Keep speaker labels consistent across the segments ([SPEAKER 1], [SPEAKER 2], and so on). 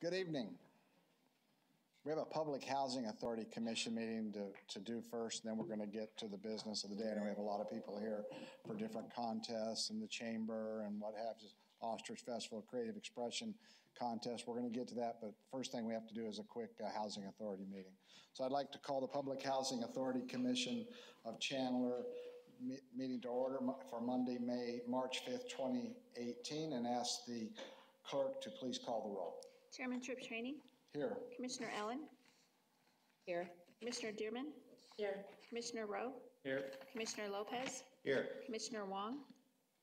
[SPEAKER 1] Good evening. We have a Public Housing Authority Commission meeting to do first, and then we're going to get to the business of the day. I know we have a lot of people here for different contests in the chamber and what have you, Ostrich Festival, Creative Expression contest. We're going to get to that, but first thing we have to do is a quick Housing Authority meeting. So I'd like to call the Public Housing Authority Commission of Chandler meeting to order for Monday, March 5th, 2018, and ask the clerk to please call the roll.
[SPEAKER 2] Chairman Tripp Trainee.
[SPEAKER 1] Here.
[SPEAKER 2] Commissioner Allen.
[SPEAKER 3] Here.
[SPEAKER 2] Commissioner Dearman.
[SPEAKER 3] Here.
[SPEAKER 2] Commissioner Rowe.
[SPEAKER 4] Here.
[SPEAKER 2] Commissioner Lopez.
[SPEAKER 4] Here.
[SPEAKER 2] Commissioner Wong.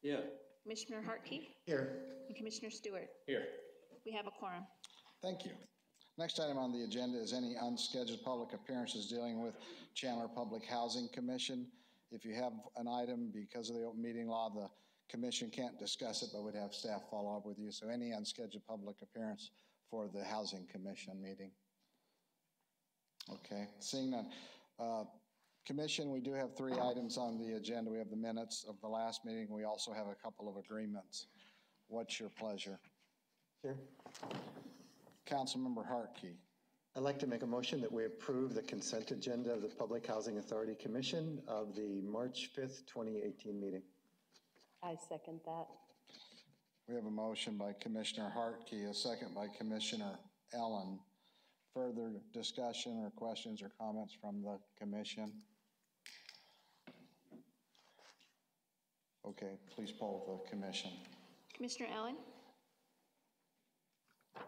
[SPEAKER 4] Here.
[SPEAKER 2] Commissioner Hartke.
[SPEAKER 4] Here.
[SPEAKER 2] And Commissioner Stewart.
[SPEAKER 4] Here.
[SPEAKER 2] We have a quorum.
[SPEAKER 1] Thank you. Next item on the agenda is any unscheduled public appearances dealing with Chandler Public Housing Commission. If you have an item, because of the open meeting law, the commission can't discuss it, but would have staff follow up with you. So any unscheduled public appearance for the Housing Commission meeting. Okay, seeing none. Commission, we do have 3 items on the agenda. We have the minutes of the last meeting. We also have a couple of agreements. What's your pleasure?
[SPEAKER 5] Here.
[SPEAKER 1] Councilmember Hartke.
[SPEAKER 5] I'd like to make a motion that we approve the consent agenda of the Public Housing Authority Commission of the March 5th, 2018 meeting.
[SPEAKER 3] I second that.
[SPEAKER 1] We have a motion by Commissioner Hartke, a second by Commissioner Ellen. Further discussion or questions or comments from the commission? Okay, please poll the commission.
[SPEAKER 2] Commissioner Allen.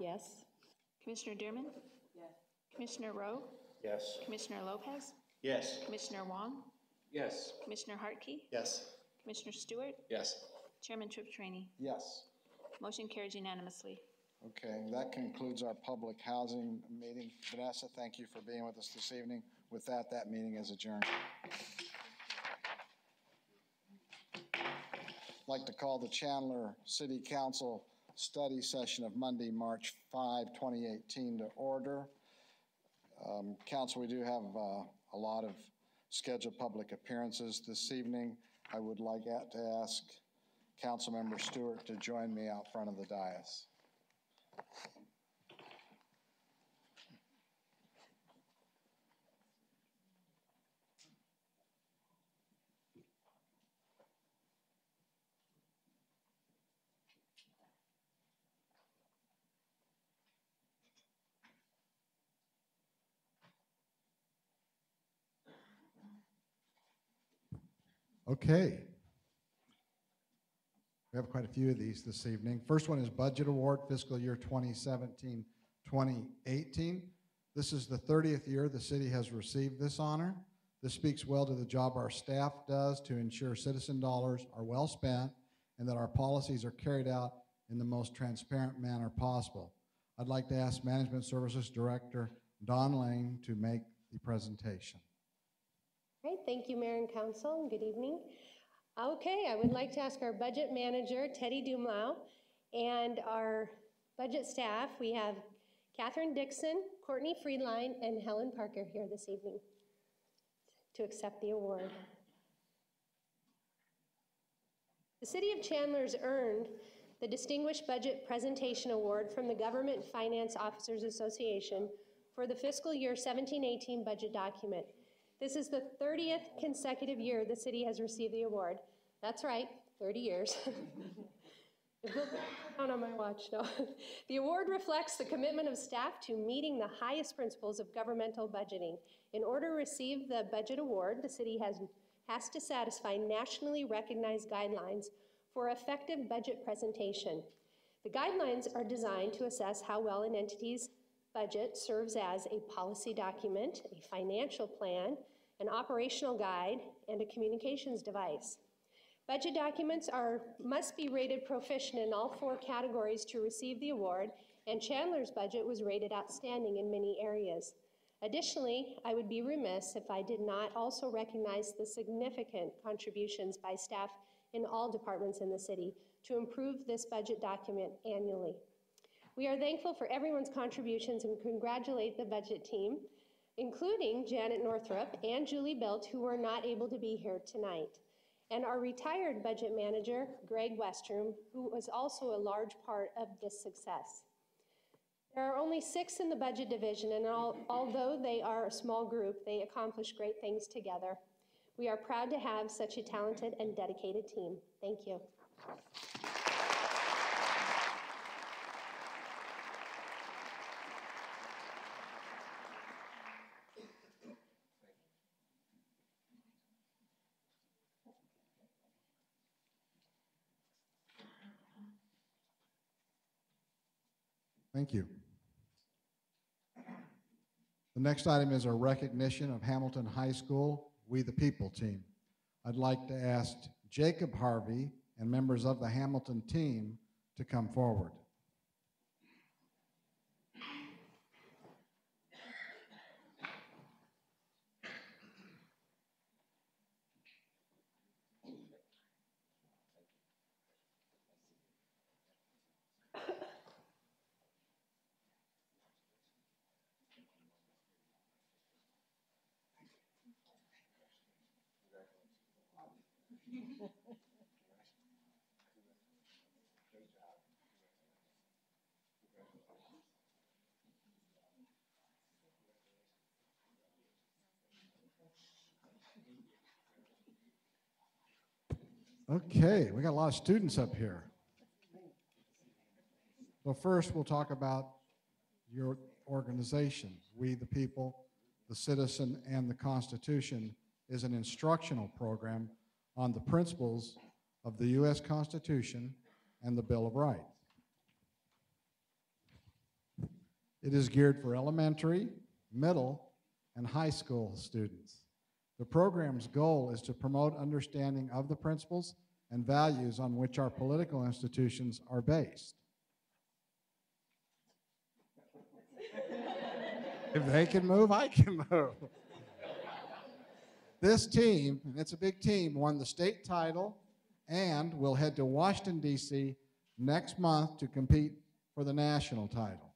[SPEAKER 3] Yes.
[SPEAKER 2] Commissioner Dearman.
[SPEAKER 3] Yes.
[SPEAKER 2] Commissioner Rowe.
[SPEAKER 4] Yes.
[SPEAKER 2] Commissioner Lopez.
[SPEAKER 4] Yes.
[SPEAKER 2] Commissioner Wong.
[SPEAKER 4] Yes.
[SPEAKER 2] Commissioner Hartke.
[SPEAKER 5] Yes.
[SPEAKER 2] Commissioner Stewart.
[SPEAKER 4] Yes.
[SPEAKER 2] Chairman Tripp Trainee.
[SPEAKER 1] Yes.
[SPEAKER 2] Motion carries unanimously.
[SPEAKER 1] Okay, that concludes our public housing meeting. Vanessa, thank you for being with us this evening. With that, that meeting is adjourned. I'd like to call the Chandler City Council study session of Monday, March 5, 2018 to order. Council, we do have a lot of scheduled public appearances this evening. I would like to ask Councilmember Stewart to join me out front of the dais.
[SPEAKER 6] Okay. We have quite a few of these this evening. First one is Budget Award, fiscal year 2017-2018. This is the 30th year the city has received this honor. This speaks well to the job our staff does to ensure citizen dollars are well spent and that our policies are carried out in the most transparent manner possible. I'd like to ask Management Services Director Don Lane to make the presentation.
[SPEAKER 7] Great, thank you, Mayor and Council, and good evening. Okay, I would like to ask our budget manager, Teddy Dumlau, and our budget staff. We have Catherine Dixon, Courtney Friedline, and Helen Parker here this evening to accept the award. The City of Chandler's earned the Distinguished Budget Presentation Award from the Government Finance Officers Association for the fiscal year 17-18 budget document. This is the 30th consecutive year the city has received the award. That's right, 30 years. Count on my watch, no. The award reflects the commitment of staff to meeting the highest principles of governmental budgeting. In order to receive the budget award, the city has to satisfy nationally recognized guidelines for effective budget presentation. The guidelines are designed to assess how well an entity's budget serves as a policy document, a financial plan, an operational guide, and a communications device. Budget documents must be rated proficient in all 4 categories to receive the award, and Chandler's budget was rated outstanding in many areas. Additionally, I would be remiss if I did not also recognize the significant contributions by staff in all departments in the city to improve this budget document annually. We are thankful for everyone's contributions and congratulate the budget team, including Janet Northrup and Julie Belt, who were not able to be here tonight, and our retired budget manager, Greg Westrom, who was also a large part of this success. There are only 6 in the budget division, and although they are a small group, they accomplish great things together. We are proud to have such a talented and dedicated team. Thank you.
[SPEAKER 6] Thank you. The next item is a recognition of Hamilton High School We the People team. I'd like to ask Jacob Harvey and members of the Hamilton team to come forward. Okay, we got a lot of students up here. So first, we'll talk about your organization. We the People, the Citizen, and the Constitution is an instructional program on the principles of the U.S. Constitution and the Bill of Rights. It is geared for elementary, middle, and high school students. The program's goal is to promote understanding of the principles and values on which our political institutions are based. If they can move, I can move. This team, and it's a big team, won the state title and will head to Washington, D.C. next month to compete for the national title.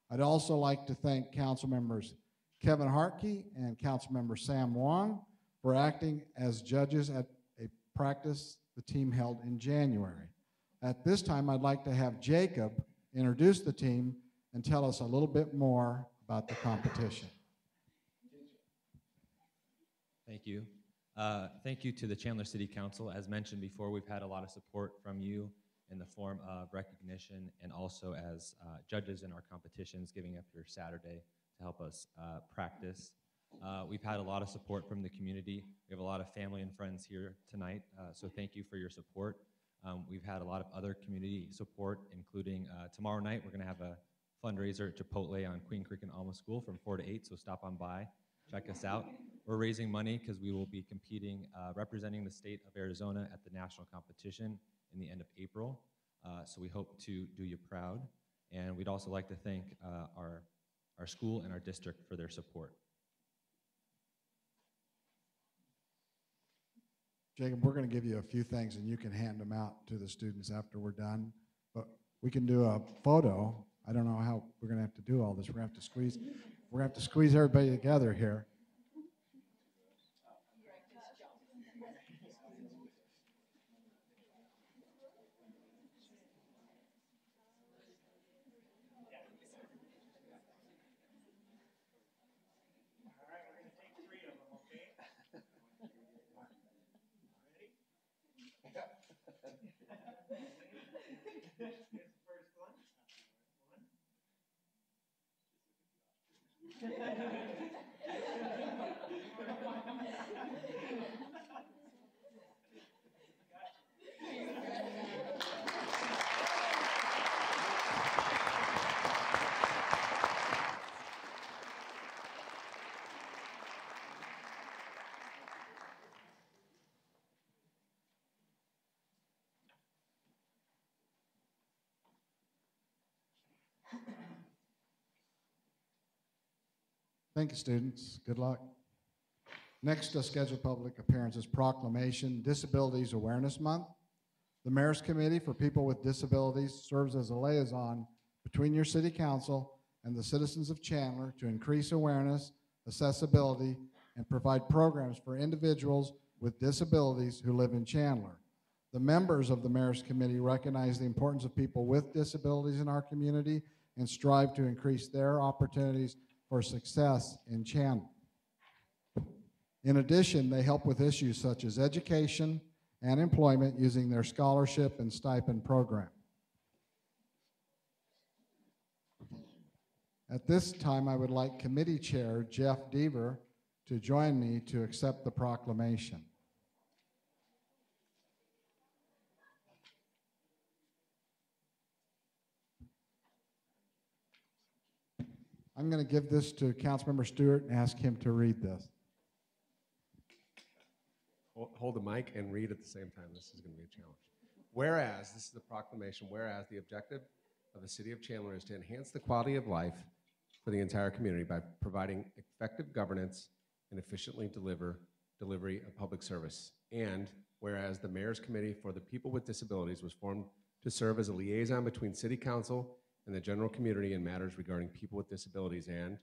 [SPEAKER 6] I'd also like to thank Council Members Kevin Hartke and Councilmember Sam Wong for acting as judges at a practice the team held in January. At this time, I'd like to have Jacob introduce the team and tell us a little bit more about the competition.
[SPEAKER 4] Thank you. Thank you to the Chandler City Council. As mentioned before, we've had a lot of support from you in the form of recognition and also as judges in our competitions, giving up your Saturday to help us practice. We've had a lot of support from the community. We have a lot of family and friends here tonight, so thank you for your support. We've had a lot of other community support, including tomorrow night we're going to have a fundraiser at Chipotle on Queen Creek and Alma School from 4 to 8, so stop on by, check us out. We're raising money because we will be competing, representing the state of Arizona at the national competition in the end of April, so we hope to do you proud. And we'd also like to thank our school and our district for their support.
[SPEAKER 6] Jacob, we're going to give you a few things and you can hand them out to the students after we're done. But we can do a photo. I don't know how we're going to have to do all this. We're going to have to squeeze everybody together here. Thank you, students. Good luck. Next, a scheduled public appearance is Proclamation, Disabilities Awareness Month. The Mayor's Committee for People with Disabilities serves as a liaison between your city council and the citizens of Chandler to increase awareness, accessibility, and provide programs for individuals with disabilities who live in Chandler. The members of the Mayor's Committee recognize the importance of people with disabilities in our community and strive to increase their opportunities for success in Chandler. In addition, they help with issues such as education and employment using their scholarship and stipend program. At this time, I would like Committee Chair Jeff Deaver to join me to accept the proclamation. I'm going to give this to Councilmember Stewart and ask him to read this.
[SPEAKER 8] Hold the mic and read at the same time. This is going to be a challenge. Whereas, this is the proclamation, whereas the objective of the City of Chandler is to enhance the quality of life for the entire community by providing effective governance and efficiently delivery of public service. And whereas the Mayor's Committee for the People with Disabilities was formed to serve as a liaison between City Council and the general community in matters regarding people with disabilities. And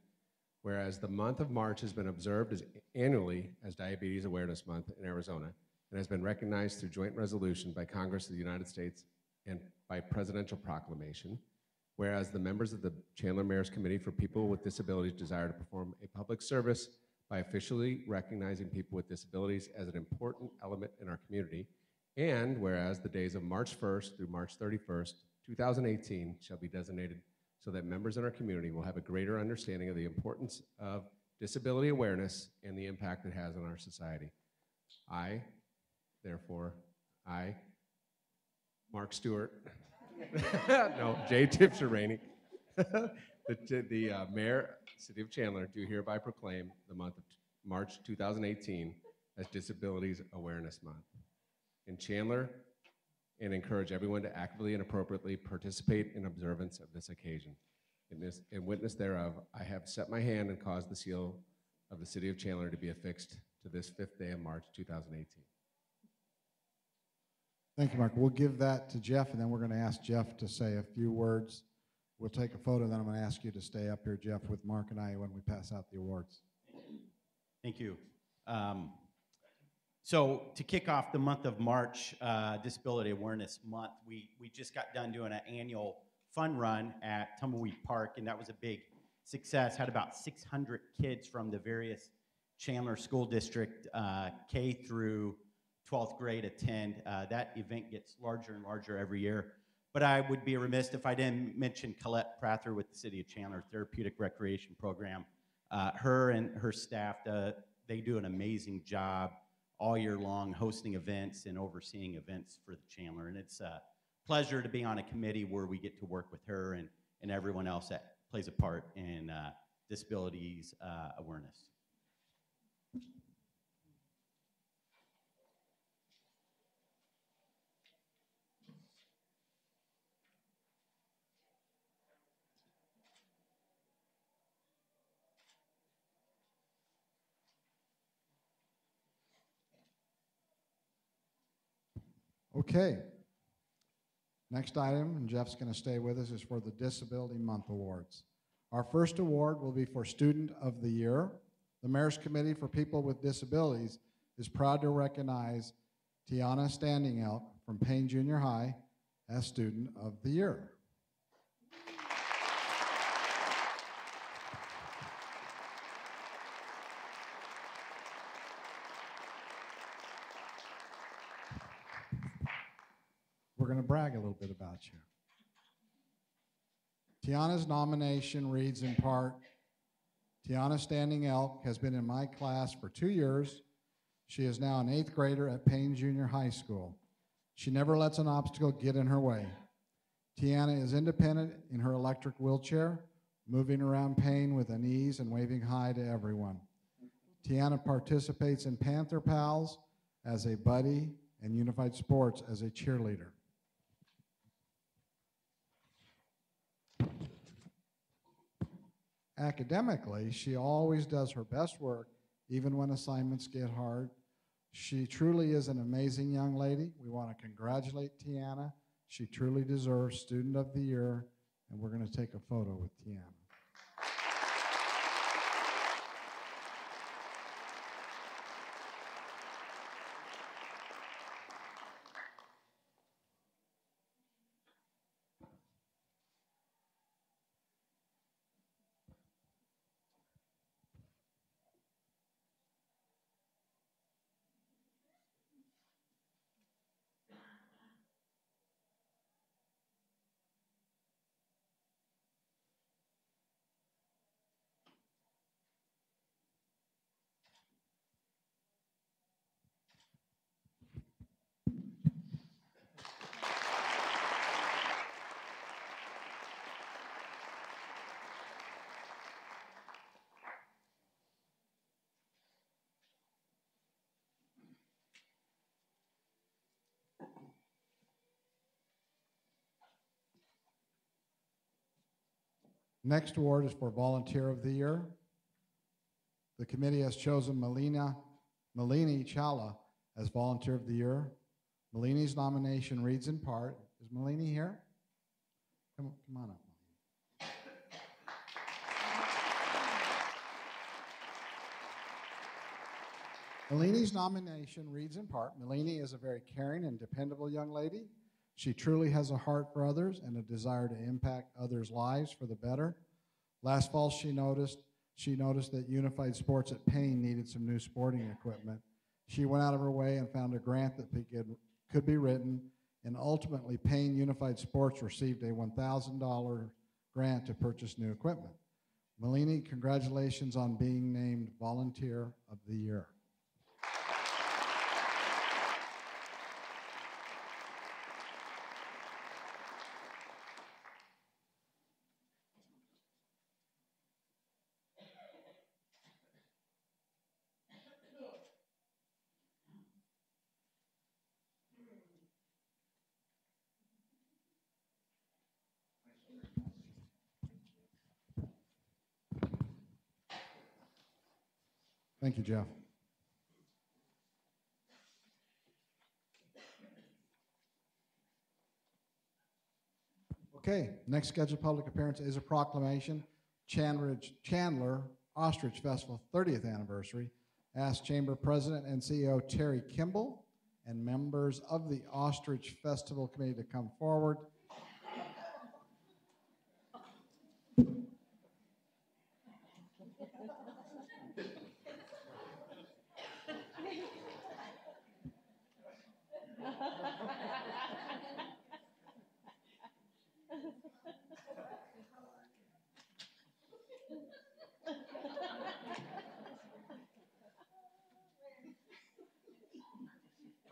[SPEAKER 8] whereas the month of March has been observed annually as Diabetes Awareness Month in Arizona and has been recognized through joint resolution by Congress of the United States and by presidential proclamation. Whereas the members of the Chandler Mayor's Committee for People with Disabilities desire to perform a public service by officially recognizing people with disabilities as an important element in our community. And whereas the days of March 1st through March 31st, 2018 shall be designated so that members in our community will have a greater understanding of the importance of disability awareness and the impact it has on our society. Therefore, Mark Stewart, no, J. Tipsher Rainey, the Mayor, City of Chandler, do hereby proclaim the month of March 2018 as Disabilities Awareness Month in Chandler, and encourage everyone to actively and appropriately participate in observance of this occasion. In witness thereof, I have set my hand and caused the seal of the City of Chandler to be affixed to this 5th day of March 2018.
[SPEAKER 6] Thank you, Mark. We'll give that to Jeff, and then we're going to ask Jeff to say a few words. We'll take a photo, then I'm going to ask you to stay up here, Jeff, with Mark and I when we pass out the awards.
[SPEAKER 9] Thank you. So to kick off the month of March, Disability Awareness Month, we just got done doing an annual fun run at Tumbleweed Park, and that was a big success. Had about 600 kids from the various Chandler School District, K through 12th grade attend. That event gets larger and larger every year. But I would be remiss if I didn't mention Colette Prather with the City of Chandler Therapeutic Recreation Program. Her and her staff, they do an amazing job all year long hosting events and overseeing events for the Chandler. And it's a pleasure to be on a committee where we get to work with her and everyone else that plays a part in disabilities awareness.
[SPEAKER 6] Okay. Next item, and Jeff's going to stay with us, is for the Disability Month Awards. Our first award will be for Student of the Year. The Mayor's Committee for People with Disabilities is proud to recognize Tiana Standing Elk from Payne Junior High as Student of the Year. We're going to brag a little bit about you. Tiana's nomination reads in part, Tiana Standing Elk has been in my class for 2 years. She is now an 8th grader at Payne Junior High School. She never lets an obstacle get in her way. Tiana is independent in her electric wheelchair, moving around Payne with an ease and waving hi to everyone. Tiana participates in Panther Pals as a buddy and Unified Sports as a cheerleader. Academically, she always does her best work, even when assignments get hard. She truly is an amazing young lady. We want to congratulate Tiana. She truly deserves Student of the Year, and we're going to take a photo with Tiana. Next award is for Volunteer of the Year. The committee has chosen Malini Chawla as Volunteer of the Year. Malini's nomination reads in part, is Malini here? Come on up. Malini's nomination reads in part, Malini is a very caring and dependable young lady. She truly has a heart for others and a desire to impact others' lives for the better. Last fall, she noticed that Unified Sports at Payne needed some new sporting equipment. She went out of her way and found a grant that could be written, and ultimately Payne Unified Sports received a $1,000 grant to purchase new equipment. Malini, congratulations on being named Volunteer of the Year. Thank you, Jeff. Okay, next scheduled public appearance is a proclamation, Chandler Ostrich Festival 30th anniversary. Ask Chamber President and CEO Terry Kimball and members of the Ostrich Festival Committee to come forward.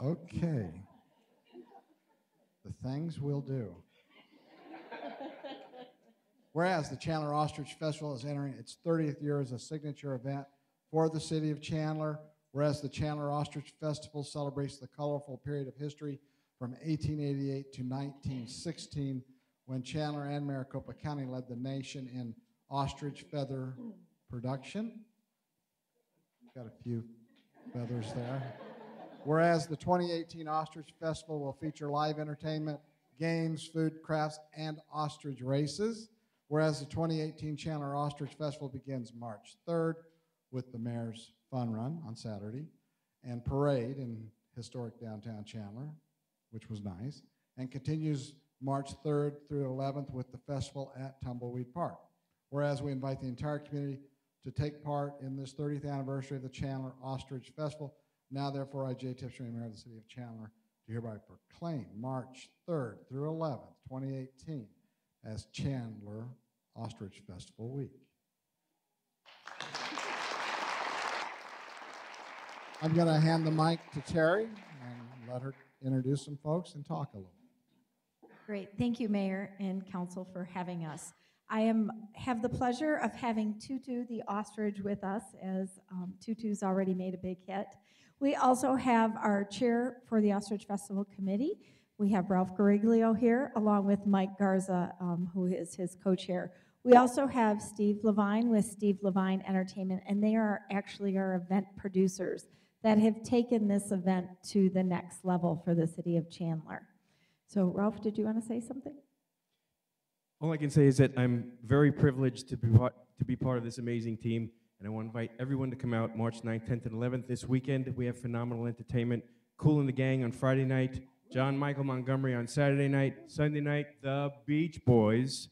[SPEAKER 6] Okay. The things we'll do. Whereas the Chandler Ostrich Festival is entering its 30th year as a signature event for the city of Chandler, whereas the Chandler Ostrich Festival celebrates the colorful period of history from 1888 to 1916, when Chandler and Maricopa County led the nation in ostrich feather production. Got a few feathers there. Whereas the 2018 Ostrich Festival will feature live entertainment, games, food, crafts, and ostrich races. Whereas the 2018 Chandler Ostrich Festival begins March 3rd with the Mayor's Fun Run on Saturday and parade in historic downtown Chandler, which was nice, and continues March 3rd through 11th with the festival at Tumbleweed Park. Whereas we invite the entire community to take part in this 30th anniversary of the Chandler Ostrich Festival. Now, therefore, I, Jay Tiptree, Mayor of the City of Chandler, do hereby proclaim March 3rd through 11th, 2018, as Chandler Ostrich Festival Week. I'm going to hand the mic to Terry and let her introduce some folks and talk a little.
[SPEAKER 10] Great. Thank you, Mayor and Council, for having us. I have the pleasure of having Tutu the ostrich with us, as Tutu's already made a big hit. We also have our chair for the Ostrich Festival Committee. We have Ralph Gariglio here, along with Mike Garza, who is his co-chair. We also have Steve Levine with Steve Levine Entertainment, and they are actually our event producers that have taken this event to the next level for the city of Chandler. So, Ralph, did you want to say something?
[SPEAKER 11] All I can say is that I'm very privileged to be part of this amazing team, and I want to invite everyone to come out March 9th, 10th, and 11th. This weekend, we have phenomenal entertainment. Kool and the Gang on Friday night, John Michael Montgomery on Saturday night, Sunday night, the Beach Boys.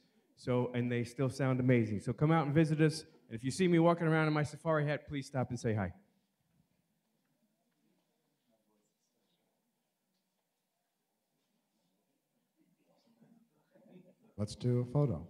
[SPEAKER 11] And they still sound amazing. So come out and visit us, and if you see me walking around in my safari hat, please stop and say hi.
[SPEAKER 6] Let's do a photo.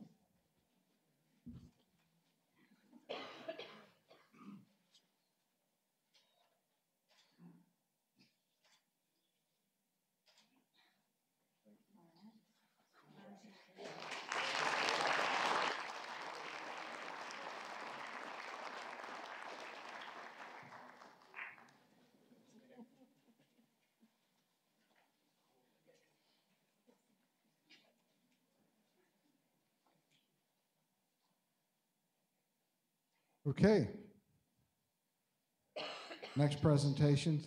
[SPEAKER 6] Okay. Next presentation,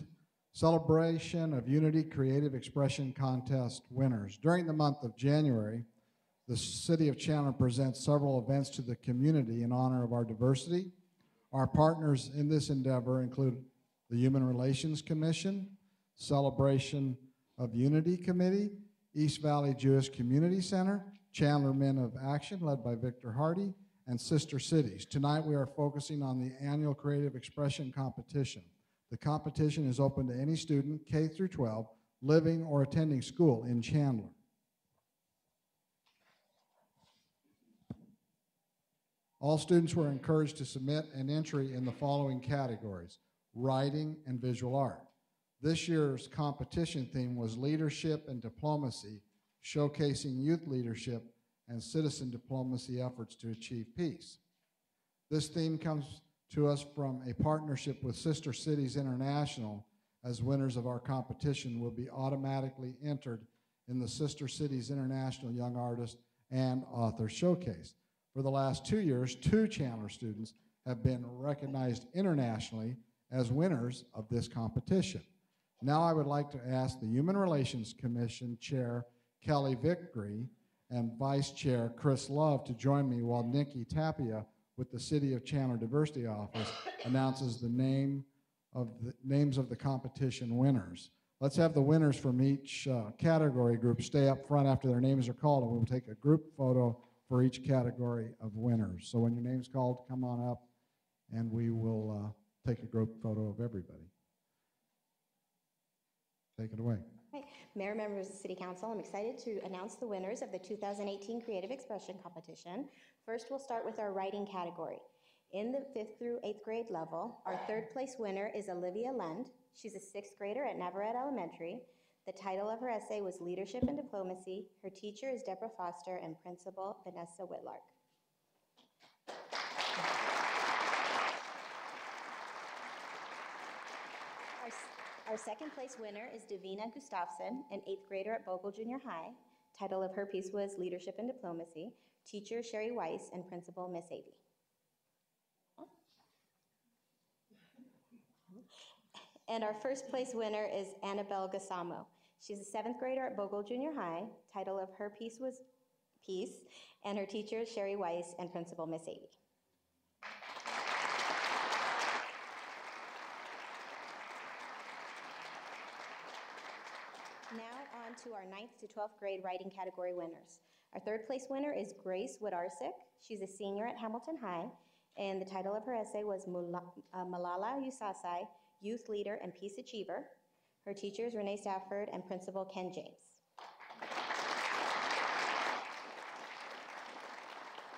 [SPEAKER 6] Celebration of Unity Creative Expression Contest winners. During the month of January, the City of Chandler presents several events to the community in honor of our diversity. Our partners in this endeavor include the Human Relations Commission, Celebration of Unity Committee, East Valley Jewish Community Center, Chandler Men of Action, led by Victor Hardy, and Sister Cities. Tonight we are focusing on the annual Creative Expression Competition. The competition is open to any student, K through 12, living or attending school in Chandler. All students were encouraged to submit an entry in the following categories: writing and visual art. This year's competition theme was leadership and diplomacy, showcasing youth leadership and citizen diplomacy efforts to achieve peace. This theme comes to us from a partnership with Sister Cities International, as winners of our competition will be automatically entered in the Sister Cities International Young Artist and Author Showcase. For the last 2 years, 2 Chandler students have been recognized internationally as winners of this competition. Now I would like to ask the Human Relations Commission Chair Kelly Vickery and Vice Chair Chris Love to join me while Nikki Tapia with the City of Chandler Diversity Office announces the names of the competition winners. Let's have the winners from each category group stay up front after their names are called, and we'll take a group photo for each category of winners. So when your name's called, come on up, and we will take a group photo of everybody. Take it away.
[SPEAKER 12] Right. Mayor, members of the City Council, I'm excited to announce the winners of the 2018 Creative Expression Competition. First, we'll start with our writing category. In the 5th through 8th grade level, our 3rd place winner is Olivia Lund. She's a 6th grader at Navarrete Elementary. The title of her essay was Leadership and Diplomacy. Her teacher is Deborah Foster and principal Vanessa Whitlark. Our 2nd place winner is Davina Gustafson, an 8th grader at Bogle Junior High. Title of her piece was Leadership and Diplomacy. Teacher Sherry Weiss and principal Miss Avey. And our 1st place winner is Annabelle Gassamo. She's a 7th grader at Bogle Junior High. Title of her piece was Peace, and her teacher is Sherry Weiss and principal Miss Avey. Now on to our 9th to 12th grade writing category winners. Our 3rd place winner is Grace Woodarsick. She's a senior at Hamilton High, and the title of her essay was Malala Yousafzai, Youth Leader and Peace Achiever. Her teacher is Renee Stafford and principal Ken James.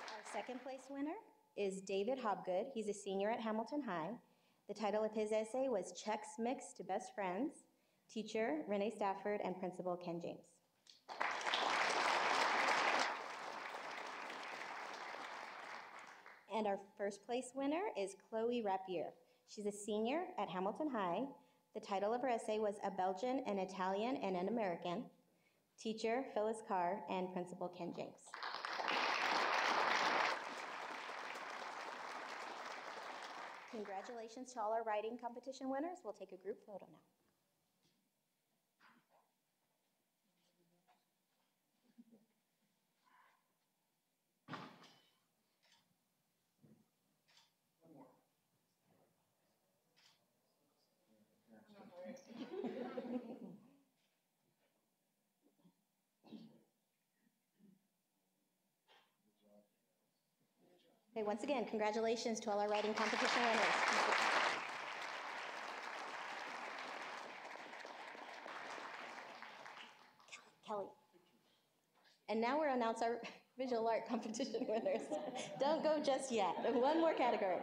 [SPEAKER 12] Our 2nd place winner is David Hobgood. He's a senior at Hamilton High. The title of his essay was Chex Mix to Best Friends. Teacher Renee Stafford and principal Ken James. And our 1st place winner is Chloe Rapier. She's a senior at Hamilton High. The title of her essay was A Belgian, an Italian, and an American. Teacher Phyllis Carr and principal Ken James. Congratulations to all our writing competition winners. We'll take a group photo now. Okay, once again, congratulations to all our writing competition winners. Kelly. And now we'll announce our visual art competition winners. Don't go just yet. One more category.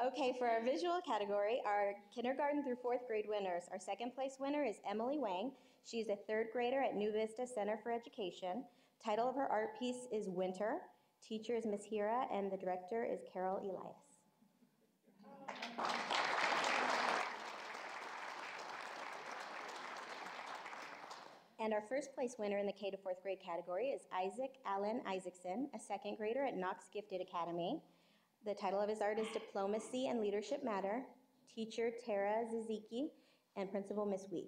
[SPEAKER 12] Okay, for our visual category, our kindergarten through 4th grade winners, our 2nd place winner is Emily Wang. She's a 3rd grader at New Vista Center for Education. Title of her art piece is Winter. Teacher is Miss Hira, and the director is Carol Elias. And our first place winner in the K to 4th grade category is Isaac Allen Isaacson, a second grader at Knox Gifted Academy. The title of his art is Diplomacy and Leadership Matter. Teacher Tara Ziziki and Principal Miss Weed.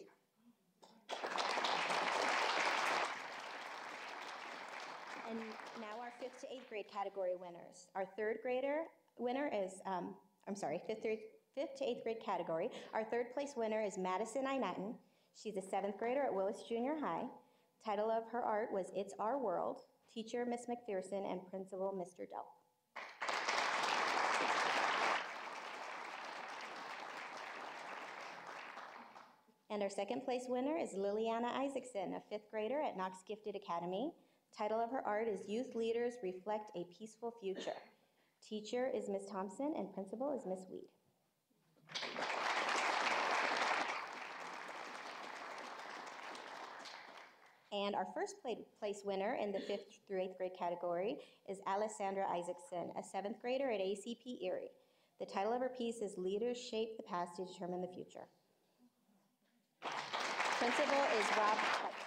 [SPEAKER 12] And now our 5th to 8th grade category winners. Our third grader winner is, 5th to 8th grade category. Our third place winner is Madison Inatin. She's a 7th grader at Willis Junior High. Title of her art was It's Our World. Teacher Miss McPherson and Principal Mr. Delp. And our second place winner is Liliana Isaacson, a 5th grader at Knox Gifted Academy. Title of her art is Youth Leaders Reflect a Peaceful Future. Teacher is Miss Thompson and Principal is Miss Weed. And our first place winner in the 5th through 8th grade category is Alessandra Isaacson, a 7th grader at ACP Erie. The title of her piece is Leaders Shape the Past to Determine the Future. Principal is Rob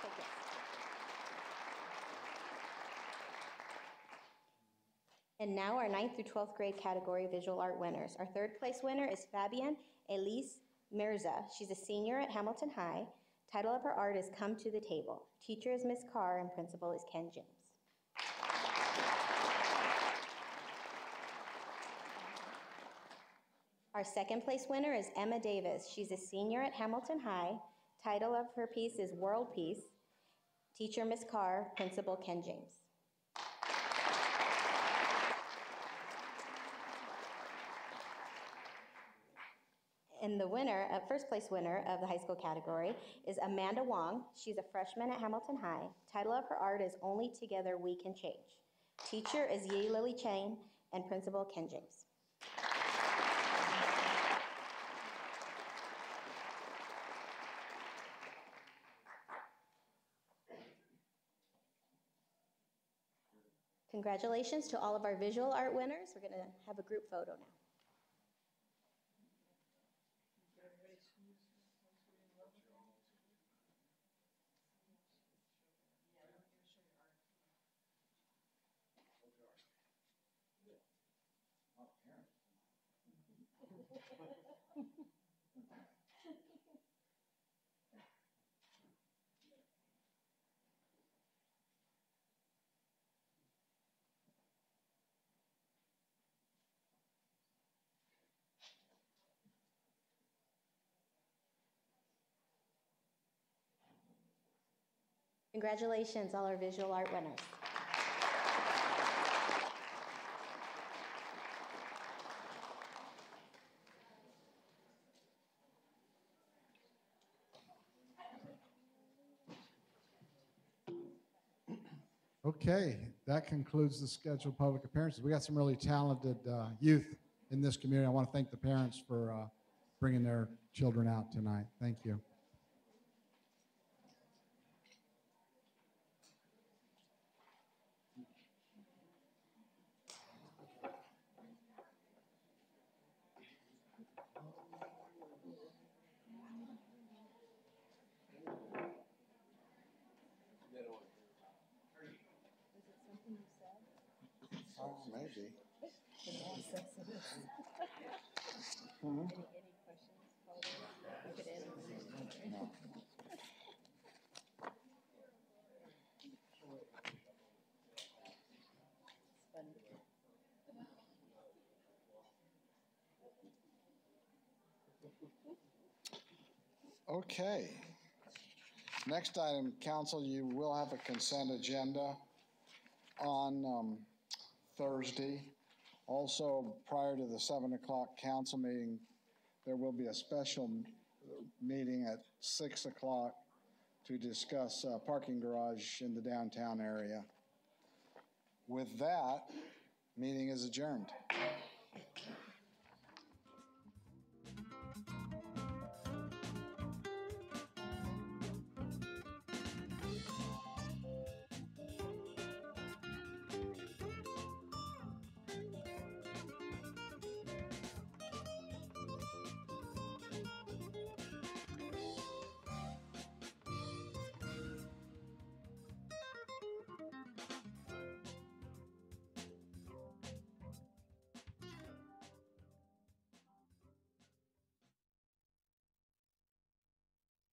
[SPEAKER 12] Pickett. And now our 9th through 12th grade category visual art winners. Our third place winner is Fabian Elise Mirza. She's a senior at Hamilton High. Title of her art is Come to the Table. Teacher is Miss Carr and principal is Ken James. Our second place winner is Emma Davis. She's a senior at Hamilton High. Title of her piece is World Peace. Teacher Miss Carr, principal Ken James. And the winner, first place winner of the high school category is Amanda Wong. She's a freshman at Hamilton High. Title of her art is Only Together We Can Change. Teacher is Yi Lily Chang and principal Ken James. Congratulations to all of our visual art winners. We're going to have a group photo now. Congratulations, all our visual art winners.
[SPEAKER 6] Okay, that concludes the scheduled public appearances. We got some really talented youth in this community. I want to thank the parents for bringing their children out tonight. Thank you.
[SPEAKER 1] Oh, maybe.
[SPEAKER 3] Any questions? You could end.
[SPEAKER 1] No. Okay. Next item, council, you will have a consent agenda on Thursday. Also, prior to the 7 o'clock council meeting, there will be a special meeting at 6 o'clock to discuss parking garage in the downtown area. With that, meeting is adjourned.